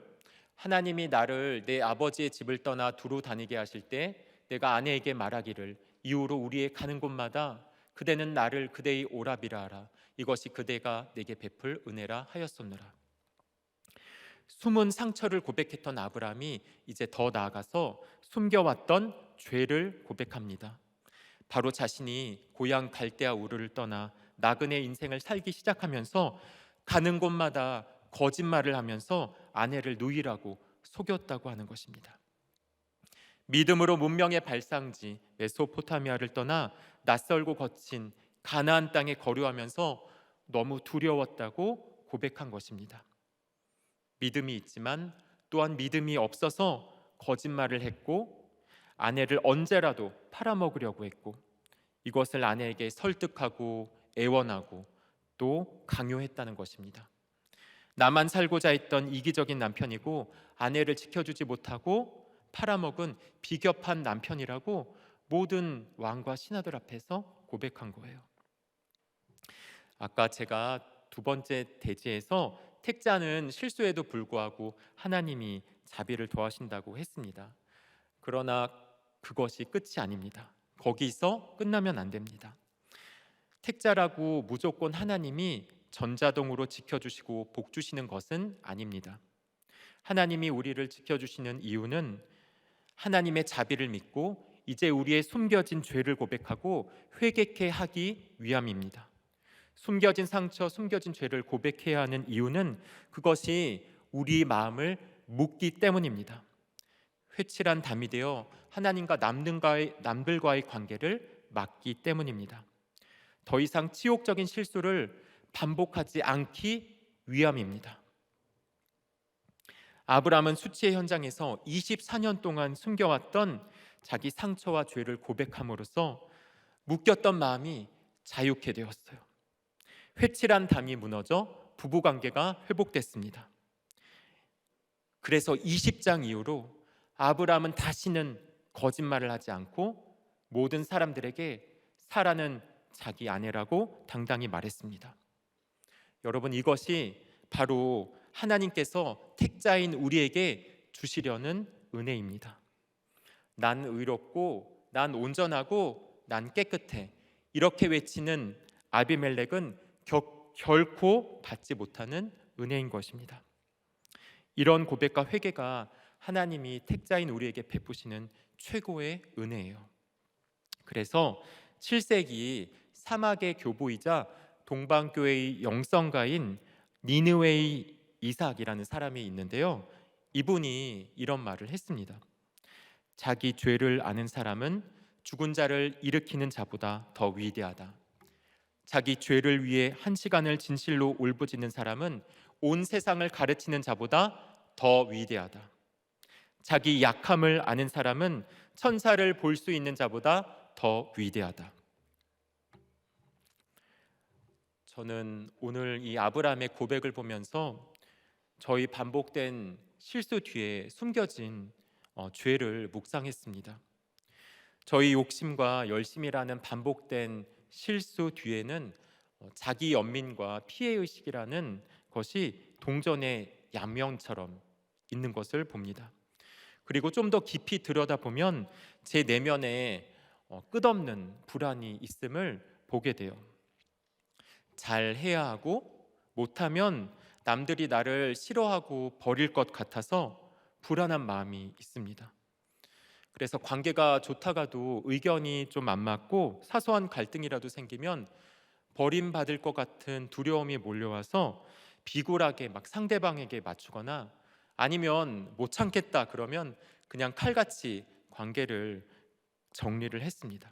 하나님이 나를 내 아버지의 집을 떠나 두루 다니게 하실 때 내가 아내에게 말하기를 이후로 우리의 가는 곳마다 그대는 나를 그대의 오라비라 하라. 이것이 그대가 내게 베풀 은혜라 하였었느라. 숨은 상처를 고백했던 아브라함이 이제 더 나아가서 숨겨왔던 죄를 고백합니다. 바로 자신이 고향 갈대아 우르를 떠나 나그네 인생을 살기 시작하면서 가는 곳마다 거짓말을 하면서 아내를 누이라고 속였다고 하는 것입니다. 믿음으로 문명의 발상지 메소포타미아를 떠나 낯설고 거친 가나안 땅에 거류하면서 너무 두려웠다고 고백한 것입니다. 믿음이 있지만 또한 믿음이 없어서 거짓말을 했고 아내를 언제라도 팔아먹으려고 했고 이것을 아내에게 설득하고 애원하고 또 강요했다는 것입니다. 나만 살고자 했던 이기적인 남편이고 아내를 지켜주지 못하고 팔아먹은 비겁한 남편이라고 모든 왕과 신하들 앞에서 고백한 거예요. 아까 제가 두 번째 대지에서 택자는 실수에도 불구하고 하나님이 자비를 더하신다고 했습니다. 그러나 그것이 끝이 아닙니다. 거기서 끝나면 안 됩니다. 택자라고 무조건 하나님이 전자동으로 지켜주시고 복 주시는 것은 아닙니다. 하나님이 우리를 지켜주시는 이유는 하나님의 자비를 믿고 이제 우리의 숨겨진 죄를 고백하고 회개케 하기 위함입니다. 숨겨진 상처, 숨겨진 죄를 고백해야 하는 이유는 그것이 우리 마음을 묻기 때문입니다. 회칠한 담이 되어 하나님과 남들과의 관계를 막기 때문입니다. 더 이상 치욕적인 실수를 반복하지 않기 위함입니다. 아브라함은 수치의 현장에서 24년 동안 숨겨왔던 자기 상처와 죄를 고백함으로써 묶였던 마음이 자유케 되었어요. 회칠한 담이 무너져 부부관계가 회복됐습니다. 그래서 20장 이후로 아브라함은 다시는 거짓말을 하지 않고 모든 사람들에게 사라는 자기 아내라고 당당히 말했습니다. 여러분, 이것이 바로 하나님께서 택자인 우리에게 주시려는 은혜입니다. 난 의롭고 난 온전하고 난 깨끗해 이렇게 외치는 아비멜렉은 결코 받지 못하는 은혜인 것입니다. 이런 고백과 회개가 하나님이 택자인 우리에게 베푸시는 최고의 은혜예요. 그래서 7세기 사막의 교부이자 동방교회의 영성가인 니느웨이 이삭이라는 사람이 있는데요, 이분이 이런 말을 했습니다. 자기 죄를 아는 사람은 죽은 자를 일으키는 자보다 더 위대하다. 자기 죄를 위해 한 시간을 진실로 울부짖는 사람은 온 세상을 가르치는 자보다 더 위대하다. 자기 약함을 아는 사람은 천사를 볼 수 있는 자보다 더 위대하다. 저는 오늘 이 아브라함의 고백을 보면서 저희 반복된 실수 뒤에 숨겨진 죄를 묵상했습니다. 저희 욕심과 열심이라는 반복된 실수 뒤에는 자기 연민과 피해의식이라는 것이 동전의 양면처럼 있는 것을 봅니다. 그리고 좀 더 깊이 들여다보면 제 내면에 끝없는 불안이 있음을 보게 돼요. 잘 해야 하고 못하면 남들이 나를 싫어하고 버릴 것 같아서 불안한 마음이 있습니다. 그래서 관계가 좋다가도 의견이 좀 안 맞고 사소한 갈등이라도 생기면 버림받을 것 같은 두려움이 몰려와서 비굴하게 막 상대방에게 맞추거나 아니면 못 참겠다 그러면 그냥 칼같이 관계를 정리를 했습니다.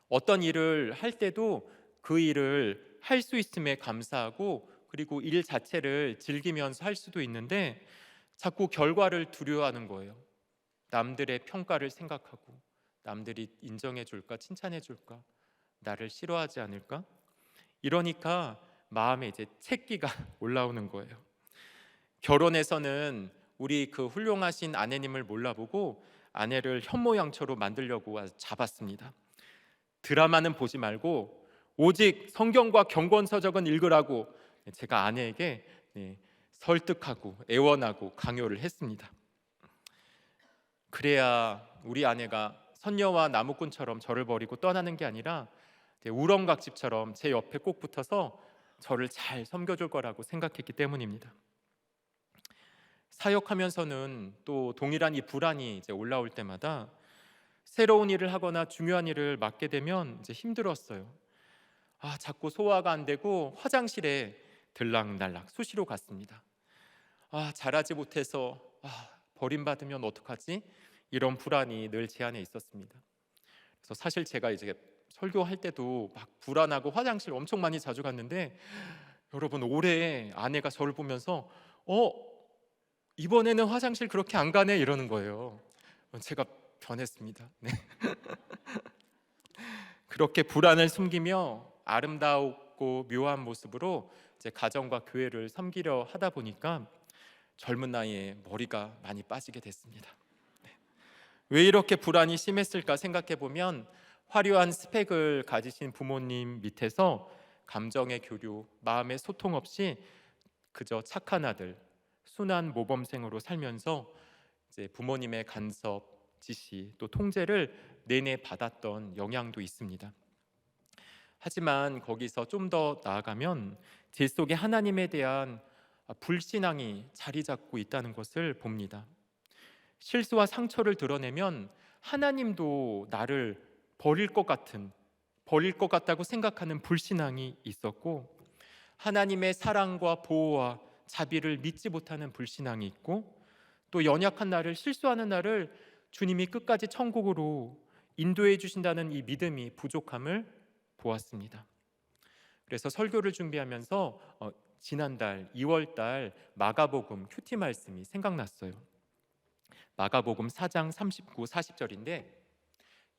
어떤 일을 할 때도 그 일을 할 수 있음에 감사하고 그리고 일 자체를 즐기면서 할 수도 있는데 자꾸 결과를 두려워하는 거예요. 남들의 평가를 생각하고 남들이 인정해 줄까 칭찬해 줄까 나를 싫어하지 않을까 이러니까 마음에 이제 채기가 올라오는 거예요. 결혼에서는 우리 그 훌륭하신 아내님을 몰라보고 아내를 현모양처로 만들려고 잡았습니다. 드라마는 보지 말고 오직 성경과 경건서적은 읽으라고 제가 아내에게 설득하고 애원하고 강요를 했습니다. 그래야 우리 아내가 선녀와 나무꾼처럼 저를 버리고 떠나는 게 아니라 우렁각집처럼 제 옆에 꼭 붙어서 저를 잘 섬겨줄 거라고 생각했기 때문입니다. 사역하면서는 또 동일한 이 불안이 이제 올라올 때마다 새로운 일을 하거나 중요한 일을 맡게 되면 이제 힘들었어요. 자꾸 소화가 안 되고 화장실에 들락날락 수시로 갔습니다. 잘하지 못해서 버림받으면 어떡하지? 이런 불안이 늘 제 안에 있었습니다. 그래서 사실 제가 이제 설교할 때도 막 불안하고 화장실 엄청 많이 자주 갔는데 여러분 올해 아내가 저를 보면서 이번에는 화장실 그렇게 안 가네 이러는 거예요. 제가 변했습니다. 네. 그렇게 불안을 숨기며 아름다웠고 묘한 모습으로 이제 가정과 교회를 섬기려 하다 보니까 젊은 나이에 머리가 많이 빠지게 됐습니다. 왜 이렇게 불안이 심했을까 생각해 보면 화려한 스펙을 가지신 부모님 밑에서 감정의 교류, 마음의 소통 없이 그저 착한 아들, 순한 모범생으로 살면서 이제 부모님의 간섭, 지시, 또 통제를 내내 받았던 영향도 있습니다. 하지만 거기서 좀 더 나아가면 제 속에 하나님에 대한 불신앙이 자리 잡고 있다는 것을 봅니다. 실수와 상처를 드러내면 하나님도 나를 버릴 것 같다고 생각하는 불신앙이 있었고, 하나님의 사랑과 보호와 자비를 믿지 못하는 불신앙이 있고, 또 연약한 나를, 실수하는 나를 주님이 끝까지 천국으로 인도해 주신다는 이 믿음이 부족함을 보았습니다. 그래서 설교를 준비하면서 지난달 2월달 마가복음 큐티 말씀이 생각났어요. 마가복음 4장 39, 40절인데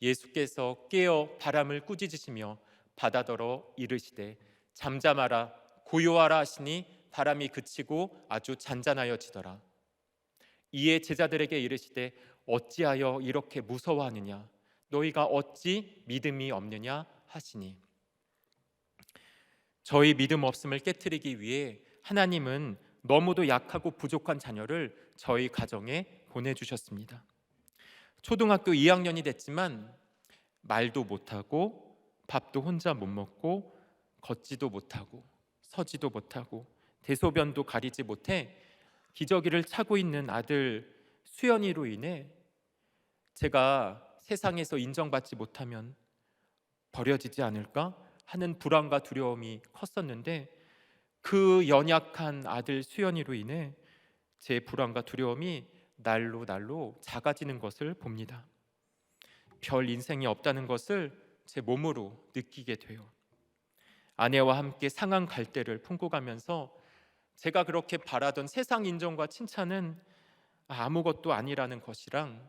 예수께서 깨어 바람을 꾸짖으시며 바다더러 이르시되 잠잠하라 고요하라 하시니 바람이 그치고 아주 잔잔하여지더라. 이에 제자들에게 이르시되 어찌하여 이렇게 무서워하느냐 너희가 어찌 믿음이 없느냐 하시니, 저희 믿음 없음을 깨트리기 위해 하나님은 너무도 약하고 부족한 자녀를 저희 가정에 보내주셨습니다. 초등학교 2학년이 됐지만 말도 못하고 밥도 혼자 못 먹고 걷지도 못하고 서지도 못하고 대소변도 가리지 못해 기저귀를 차고 있는 아들 수연이로 인해 제가 세상에서 인정받지 못하면 버려지지 않을까 하는 불안과 두려움이 컸었는데, 그 연약한 아들 수연이로 인해 제 불안과 두려움이 날로 작아지는 것을 봅니다. 별 인생이 없다는 것을 제 몸으로 느끼게 돼요. 아내와 함께 상한 갈대를 품고 가면서 제가 그렇게 바라던 세상 인정과 칭찬은 아무것도 아니라는 것이랑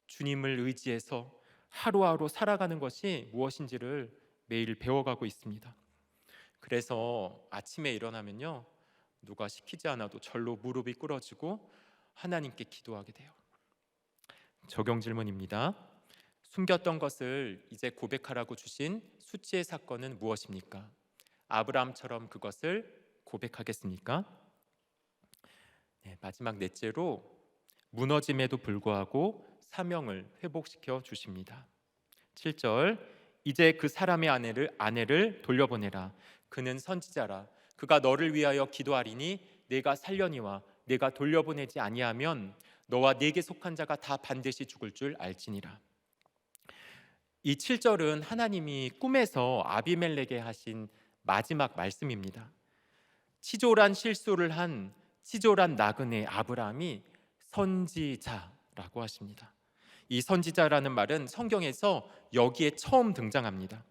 주님을 의지해서 하루하루 살아가는 것이 무엇인지를 매일 배워가고 있습니다. 그래서 아침에 일어나면요, 누가 시키지 않아도 절로 무릎이 꿇어지고 하나님께 기도하게 돼요. 적용 질문입니다. 숨겼던 것을 이제 고백하라고 주신 수치의 사건은 무엇입니까? 아브라함처럼 그것을 고백하겠습니까? 네, 마지막 넷째로 무너짐에도 불구하고 사명을 회복시켜 주십니다. 7절, 이제 그 사람의 아내를 돌려보내라. 그는 선지자라. 그가 너를 위하여 기도하리니 내가 살려니와 내가 돌려보내지 아니하면 너와 네게 속한 자가 다 반드시 죽을 줄 알지니라. 이 7절은 하나님이 꿈에서 아비멜렉에 하신 마지막 말씀입니다. 치졸한 실수를 한 치졸한 나그네 아브라함이 선지자라고 하십니다. 이 선지자라는 말은 성경에서 여기에 처음 등장합니다.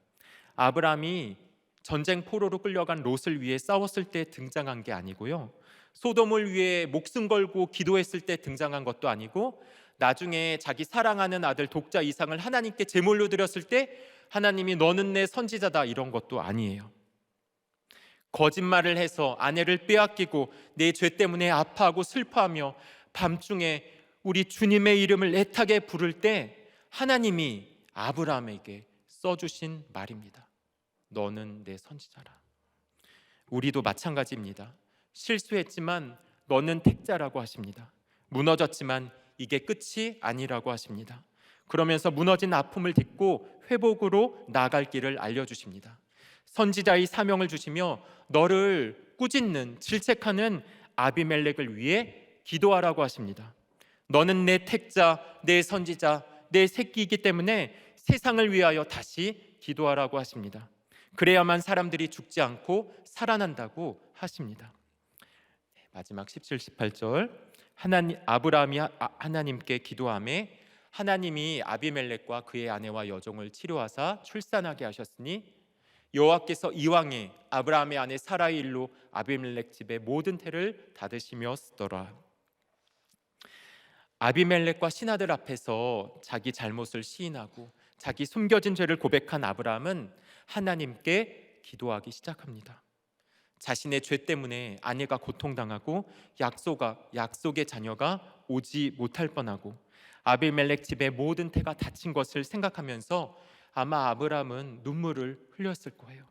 아브라함이 전쟁 포로로 끌려간 롯을 위해 싸웠을 때 등장한 게 아니고요, 소돔을 위해 목숨 걸고 기도했을 때 등장한 것도 아니고, 나중에 자기 사랑하는 아들 독자 이상을 하나님께 제물로 드렸을 때 하나님이 너는 내 선지자다 이런 것도 아니에요. 거짓말을 해서 아내를 빼앗기고 내 죄 때문에 아파하고 슬퍼하며 밤중에 우리 주님의 이름을 애타게 부를 때 하나님이 아브라함에게 써주신 말입니다. 너는 내 선지자라. 우리도 마찬가지입니다. 실수했지만 너는 택자라고 하십니다. 무너졌지만 이게 끝이 아니라고 하십니다. 그러면서 무너진 아픔을 딛고 회복으로 나아갈 길을 알려주십니다. 선지자의 사명을 주시며 너를 꾸짖는, 질책하는 아비멜렉을 위해 기도하라고 하십니다. 너는 내 택자, 내 선지자, 내 새끼이기 때문에 세상을 위하여 다시 기도하라고 하십니다. 그래야만 사람들이 죽지 않고 살아난다고 하십니다. 마지막 17, 18절, 아브라함이 하나님께 기도하매 하나님이 아비멜렉과 그의 아내와 여종을 치료하사 출산하게 하셨으니 여호와께서 이왕에 아브라함의 아내 사라의 일로 아비멜렉 집의 모든 태를 닫으시며 쓰더라. 아비멜렉과 신하들 앞에서 자기 잘못을 시인하고 자기 숨겨진 죄를 고백한 아브라함은 하나님께 기도하기 시작합니다. 자신의 죄 때문에 아내가 고통당하고 약속의 자녀가 오지 못할 뻔하고 아비멜렉 집의 모든 태가 다친 것을 생각하면서 아마 아브라함은 눈물을 흘렸을 거예요.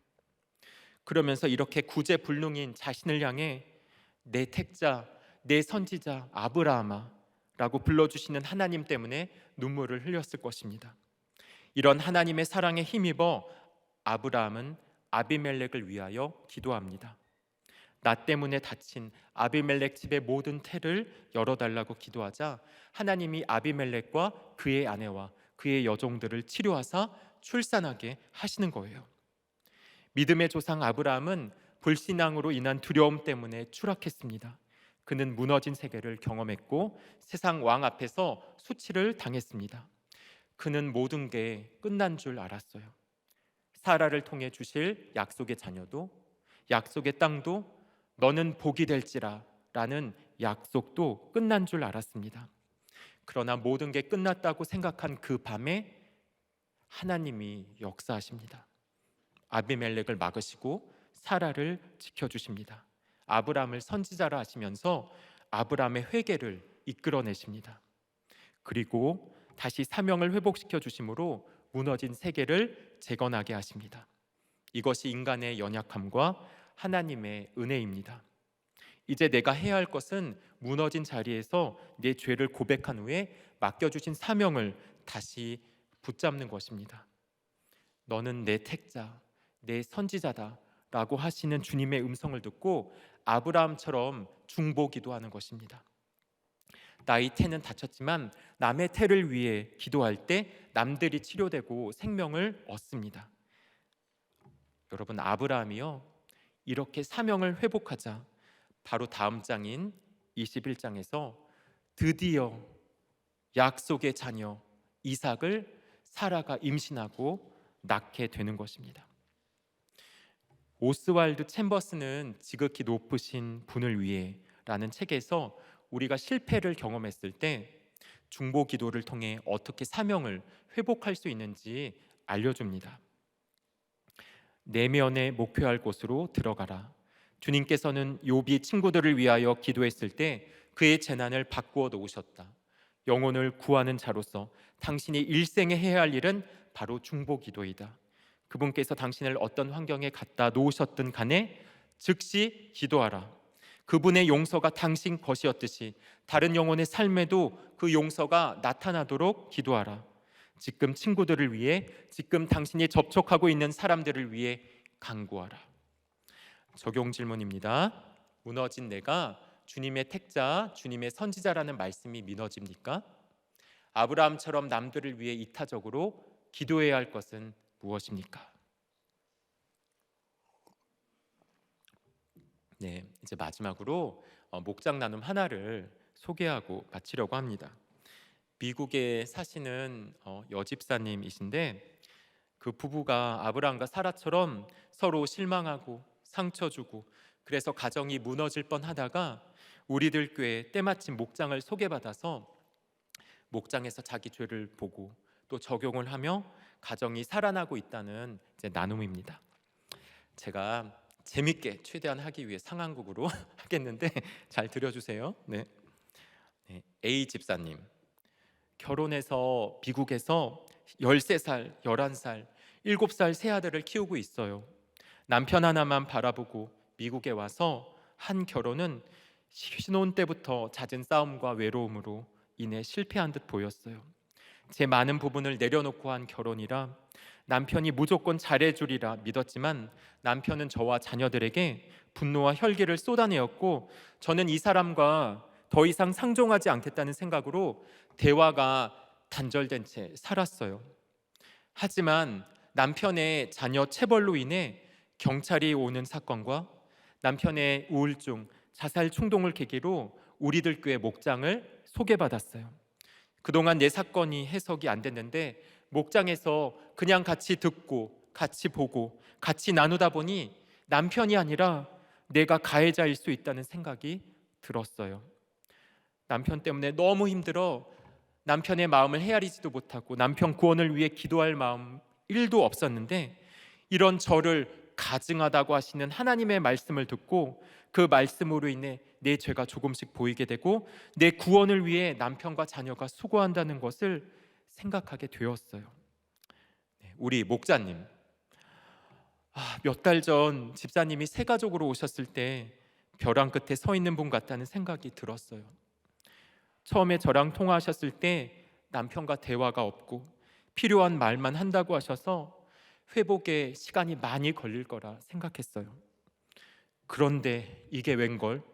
그러면서 이렇게 구제불능인 자신을 향해 내 택자, 내 선지자 아브라함아 라고 불러주시는 하나님 때문에 눈물을 흘렸을 것입니다. 이런 하나님의 사랑에 힘입어 아브라함은 아비멜렉을 위하여 기도합니다. 나 때문에 다친 아비멜렉 집의 모든 태를 열어달라고 기도하자 하나님이 아비멜렉과 그의 아내와 그의 여종들을 치료하사 출산하게 하시는 거예요. 믿음의 조상 아브라함은 불신앙으로 인한 두려움 때문에 추락했습니다. 그는 무너진 세계를 경험했고 세상 왕 앞에서 수치를 당했습니다. 그는 모든 게 끝난 줄 알았어요. 사라를 통해 주실 약속의 자녀도, 약속의 땅도, 너는 복이 될지라 라는 약속도 끝난 줄 알았습니다. 그러나 모든 게 끝났다고 생각한 그 밤에 하나님이 역사하십니다. 아비멜렉을 막으시고 사라를 지켜주십니다. 아브라함을 선지자라 하시면서 아브라함의 회개를 이끌어내십니다. 그리고 다시 사명을 회복시켜 주심으로 무너진 세계를 재건하게 하십니다. 이것이 인간의 연약함과 하나님의 은혜입니다. 이제 내가 해야 할 것은 무너진 자리에서 내 죄를 고백한 후에 맡겨주신 사명을 다시 붙잡는 것입니다. 너는 내 택자, 내 선지자다 라고 하시는 주님의 음성을 듣고 아브라함처럼 중보기도 하는 것입니다. 나의 태는 다쳤지만 남의 태를 위해 기도할 때 남들이 치료되고 생명을 얻습니다. 여러분, 아브라함이요 이렇게 사명을 회복하자 바로 다음 장인 21장에서 드디어 약속의 자녀 이삭을 사라가 임신하고 낳게 되는 것입니다. 오스왈드 챔버스는 지극히 높으신 분을 위해 라는 책에서 우리가 실패를 경험했을 때 중보 기도를 통해 어떻게 사명을 회복할 수 있는지 알려줍니다. 내면에 목표할 곳으로 들어가라. 주님께서는 욥이 친구들을 위하여 기도했을 때 그의 재난을 바꾸어 놓으셨다. 영혼을 구하는 자로서 당신이 일생에 해야 할 일은 바로 중보 기도이다. 그분께서 당신을 어떤 환경에 갖다 놓으셨든 간에 즉시 기도하라. 그분의 용서가 당신 것이었듯이 다른 영혼의 삶에도 그 용서가 나타나도록 기도하라. 지금 친구들을 위해, 지금 당신이 접촉하고 있는 사람들을 위해 간구하라. 적용 질문입니다. 무너진 내가 주님의 택자, 주님의 선지자라는 말씀이 믿어집니까? 아브라함처럼 남들을 위해 이타적으로 기도해야 할 것은 무엇입니까? 네, 이제 마지막으로 목장 나눔 하나를 소개하고 마치려고 합니다. 미국에 사시는 여집사님이신데 그 부부가 아브라함과 사라처럼 서로 실망하고 상처 주고 그래서 가정이 무너질 뻔하다가 우리들 교회 때마침 목장을 소개받아서 목장에서 자기 죄를 보고 또 적용을 하며 가정이 살아나고 있다는 이제 나눔입니다. 제가 재밌게 최대한 하기 위해 상황극으로 하겠는데 잘 들어주세요. 네. A 집사님, 결혼해서 미국에서 13살, 11살, 7살 세 아들을 키우고 있어요. 남편 하나만 바라보고 미국에 와서 한 결혼은 신혼 때부터 잦은 싸움과 외로움으로 인해 실패한 듯 보였어요. 제 많은 부분을 내려놓고 한 결혼이라 남편이 무조건 잘해주리라 믿었지만 남편은 저와 자녀들에게 분노와 혈기를 쏟아내었고 저는 이 사람과 더 이상 상종하지 않겠다는 생각으로 대화가 단절된 채 살았어요. 하지만 남편의 자녀 체벌로 인해 경찰이 오는 사건과 남편의 우울증, 자살 충동을 계기로 우리들 교회 목장을 소개받았어요. 그동안 내 사건이 해석이 안 됐는데 목장에서 그냥 같이 듣고 같이 보고 같이 나누다 보니 남편이 아니라 내가 가해자일 수 있다는 생각이 들었어요. 남편 때문에 너무 힘들어 남편의 마음을 헤아리지도 못하고 남편 구원을 위해 기도할 마음 1도 없었는데, 이런 저를 가증하다고 하시는 하나님의 말씀을 듣고 그 말씀으로 인해 내 죄가 조금씩 보이게 되고 내 구원을 위해 남편과 자녀가 수고한다는 것을 생각하게 되었어요. 우리 목자님, 몇 달 전 집사님이 새 가족으로 오셨을 때 벼랑 끝에 서 있는 분 같다는 생각이 들었어요. 처음에 저랑 통화하셨을 때 남편과 대화가 없고 필요한 말만 한다고 하셔서 회복에 시간이 많이 걸릴 거라 생각했어요. 그런데 이게 웬걸,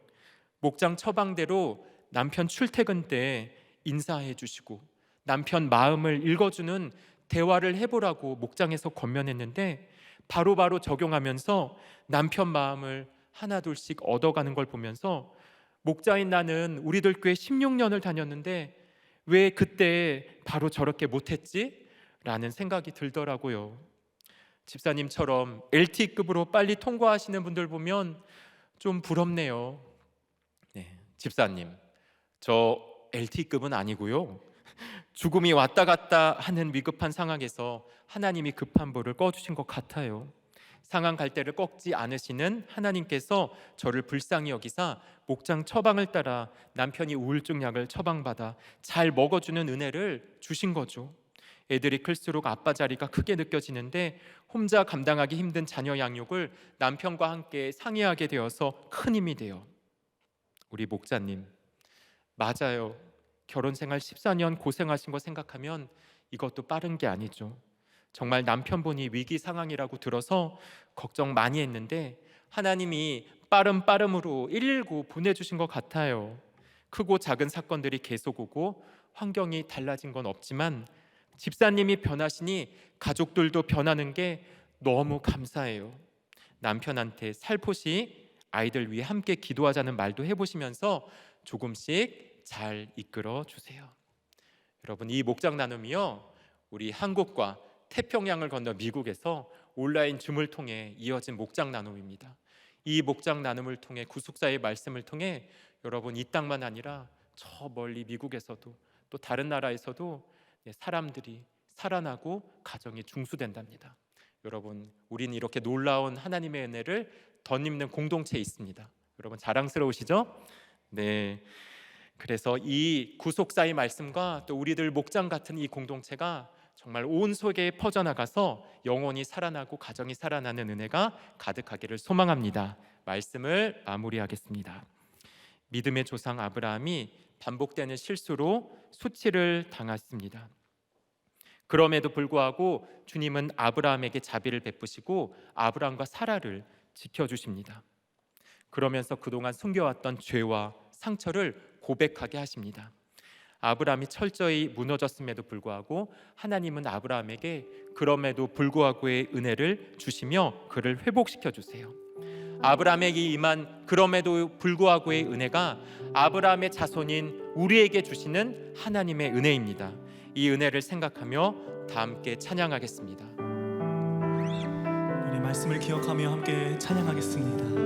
목장 처방대로 남편 출퇴근 때 인사해 주시고 남편 마음을 읽어주는 대화를 해보라고 목장에서 권면했는데 바로바로 적용하면서 남편 마음을 하나둘씩 얻어가는 걸 보면서 목자인 나는 우리들 교회 16년을 다녔는데 왜 그때 바로 저렇게 못했지? 라는 생각이 들더라고요. 집사님처럼 LTE급으로 빨리 통과하시는 분들 보면 좀 부럽네요. 집사님, 저 LTE급은 아니고요. 죽음이 왔다 갔다 하는 위급한 상황에서 하나님이 급한 불을 꺼주신 것 같아요. 상한 갈대를 꺾지 않으시는 하나님께서 저를 불쌍히 여기사 목장 처방을 따라 남편이 우울증 약을 처방받아 잘 먹어주는 은혜를 주신 거죠. 애들이 클수록 아빠 자리가 크게 느껴지는데 혼자 감당하기 힘든 자녀 양육을 남편과 함께 상의하게 되어서 큰 힘이 돼요. 우리 목자님, 맞아요. 결혼 생활 14년 고생하신 거 생각하면 이것도 빠른 게 아니죠. 정말 남편분이 위기 상황이라고 들어서 걱정 많이 했는데 하나님이 빠름으로 119 보내주신 것 같아요. 크고 작은 사건들이 계속 오고 환경이 달라진 건 없지만 집사님이 변하시니 가족들도 변하는 게 너무 감사해요. 남편한테 살포시 아이들 위해 함께 기도하자는 말도 해보시면서 조금씩 잘 이끌어 주세요. 여러분, 이 목장 나눔이요, 우리 한국과 태평양을 건너 미국에서 온라인 줌을 통해 이어진 목장 나눔입니다. 이 목장 나눔을 통해 구속사의 말씀을 통해 여러분, 이 땅만 아니라 저 멀리 미국에서도 또 다른 나라에서도 사람들이 살아나고 가정이 중수된답니다. 여러분, 우리는 이렇게 놀라운 하나님의 은혜를 덧입는 공동체에 있습니다. 여러분, 자랑스러우시죠? 네. 그래서 이 구속사의 말씀과 또 우리들 목장 같은 이 공동체가 정말 온 세계에 퍼져나가서 영혼이 살아나고 가정이 살아나는 은혜가 가득하기를 소망합니다. 말씀을 마무리하겠습니다. 믿음의 조상 아브라함이 반복되는 실수로 수치를 당했습니다. 그럼에도 불구하고 주님은 아브라함에게 자비를 베푸시고 아브라함과 사라를 지켜주십니다. 그러면서 그동안 숨겨왔던 죄와 상처를 고백하게 하십니다. 아브라함이 철저히 무너졌음에도 불구하고 하나님은 아브라함에게 그럼에도 불구하고의 은혜를 주시며 그를 회복시켜 주세요. 아브라함에게 임한 그럼에도 불구하고의 은혜가 아브라함의 자손인 우리에게 주시는 하나님의 은혜입니다. 이 은혜를 생각하며 다 함께 찬양하겠습니다. 우리 말씀을 기억하며 함께 찬양하겠습니다.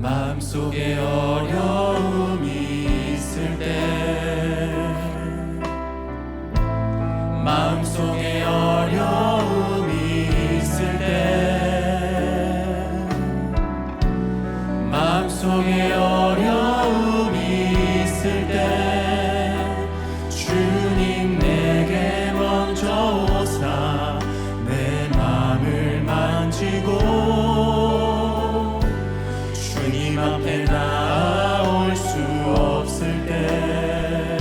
마음속에 어려움이 있을 때, 마음속에 어려움이 있을 때, 마음속에 어려움이 있을 때 주님 내게 먼저 오사 내 마음을 만지고 주님 앞에 나올 수 없을 때,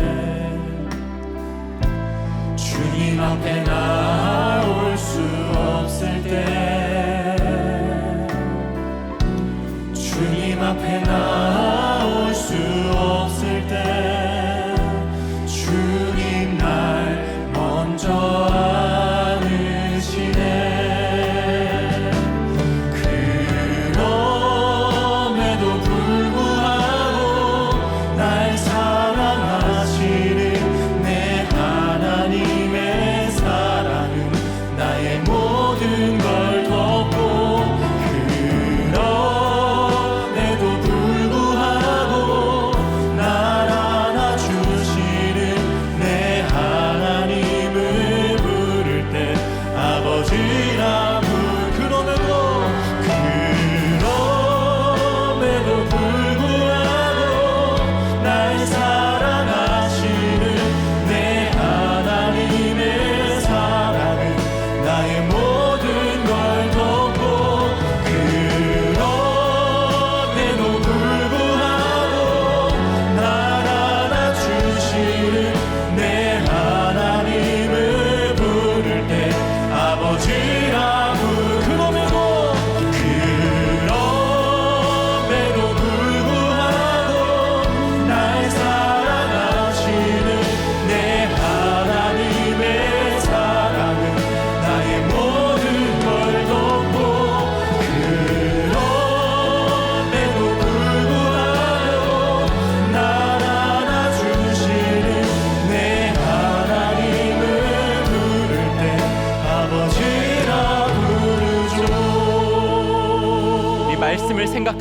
주님 앞에 나올 수 없을 때, 주님 앞에 나올 수 없을 때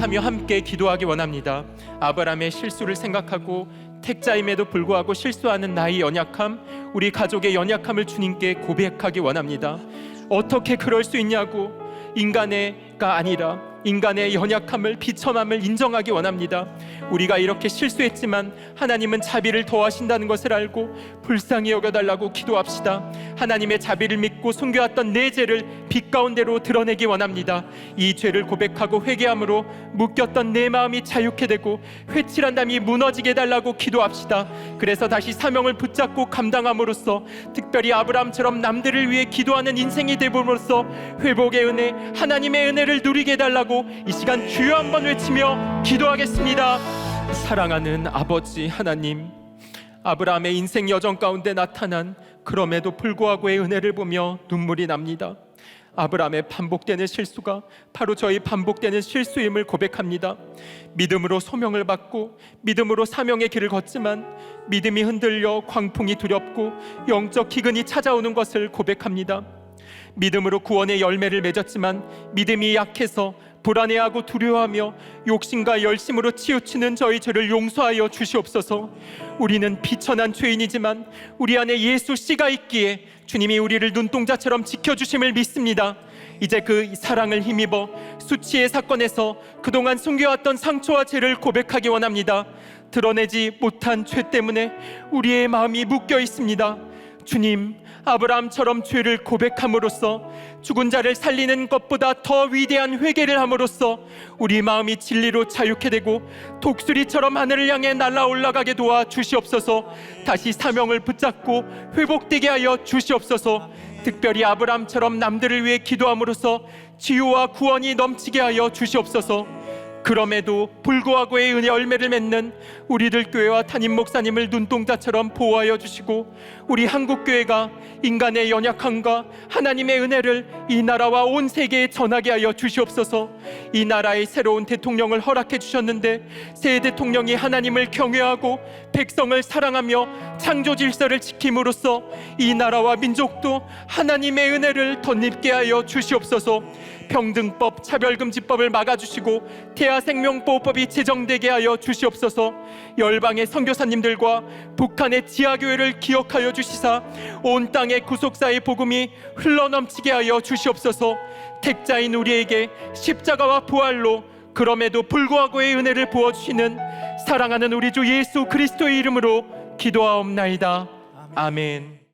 생각하며 함께 기도하기 원합니다. 아브라함의 실수를 생각하고 택자임에도 불구하고 실수하는 나의 연약함, 우리 가족의 연약함을 주님께 고백하기 원합니다. 어떻게 그럴 수 있냐고, 인간의가 아니라 인간의 연약함을, 비참함을 인정하기 원합니다. 우리가 이렇게 실수했지만 하나님은 자비를 더하신다는 것을 알고 불쌍히 여겨달라고 기도합시다. 하나님의 자비를 믿고 숨겨왔던 내 죄를 빛 가운데로 드러내기 원합니다. 이 죄를 고백하고 회개함으로 묶였던 내 마음이 자유케 되고 회칠한 담이 무너지게 해달라고 기도합시다. 그래서 다시 사명을 붙잡고 감당함으로써, 특별히 아브라함처럼 남들을 위해 기도하는 인생이 되므로써 회복의 은혜, 하나님의 은혜를 누리게 해달라고 이 시간 주여 한번 외치며 기도하겠습니다. 사랑하는 아버지 하나님, 아브라함의 인생 여정 가운데 나타난 그럼에도 불구하고의 은혜를 보며 눈물이 납니다. 아브라함의 반복되는 실수가 바로 저희 반복되는 실수임을 고백합니다. 믿음으로 소명을 받고 믿음으로 사명의 길을 걷지만 믿음이 흔들려 광풍이 두렵고 영적 기근이 찾아오는 것을 고백합니다. 믿음으로 구원의 열매를 맺었지만 믿음이 약해서 불안해하고 두려워하며 욕심과 열심으로 치우치는 저희 죄를 용서하여 주시옵소서. 우리는 비천한 죄인이지만 우리 안에 예수 씨가 있기에 주님이 우리를 눈동자처럼 지켜주심을 믿습니다. 이제 그 사랑을 힘입어 수치의 사건에서 그동안 숨겨왔던 상처와 죄를 고백하기 원합니다. 드러내지 못한 죄 때문에 우리의 마음이 묶여 있습니다. 주님, 아브라함처럼 죄를 고백함으로써 죽은 자를 살리는 것보다 더 위대한 회개를 함으로써 우리 마음이 진리로 자유케 되고 독수리처럼 하늘을 향해 날아 올라가게 도와 주시옵소서. 다시 사명을 붙잡고 회복되게 하여 주시옵소서. 특별히 아브라함처럼 남들을 위해 기도함으로써 치유와 구원이 넘치게 하여 주시옵소서. 그럼에도 불구하고의 은혜 열매를 맺는 우리들 교회와 담임 목사님을 눈동자처럼 보호하여 주시고 우리 한국교회가 인간의 연약함과 하나님의 은혜를 이 나라와 온 세계에 전하게 하여 주시옵소서. 이 나라의 새로운 대통령을 허락해 주셨는데 새 대통령이 하나님을 경외하고 백성을 사랑하며 창조 질서를 지킴으로써 이 나라와 민족도 하나님의 은혜를 덧입게 하여 주시옵소서. 평등법, 차별금지법을 막아주시고 태아생명보호법이 제정되게 하여 주시옵소서. 열방의 선교사님들과 북한의 지하교회를 기억하여 주시사 온 땅의 구속사의 복음이 흘러넘치게 하여 주시옵소서. 택자인 우리에게 십자가와 부활로 그럼에도 불구하고의 은혜를 부어주시는 사랑하는 우리 주 예수 그리스도의 이름으로 기도하옵나이다. 아멘.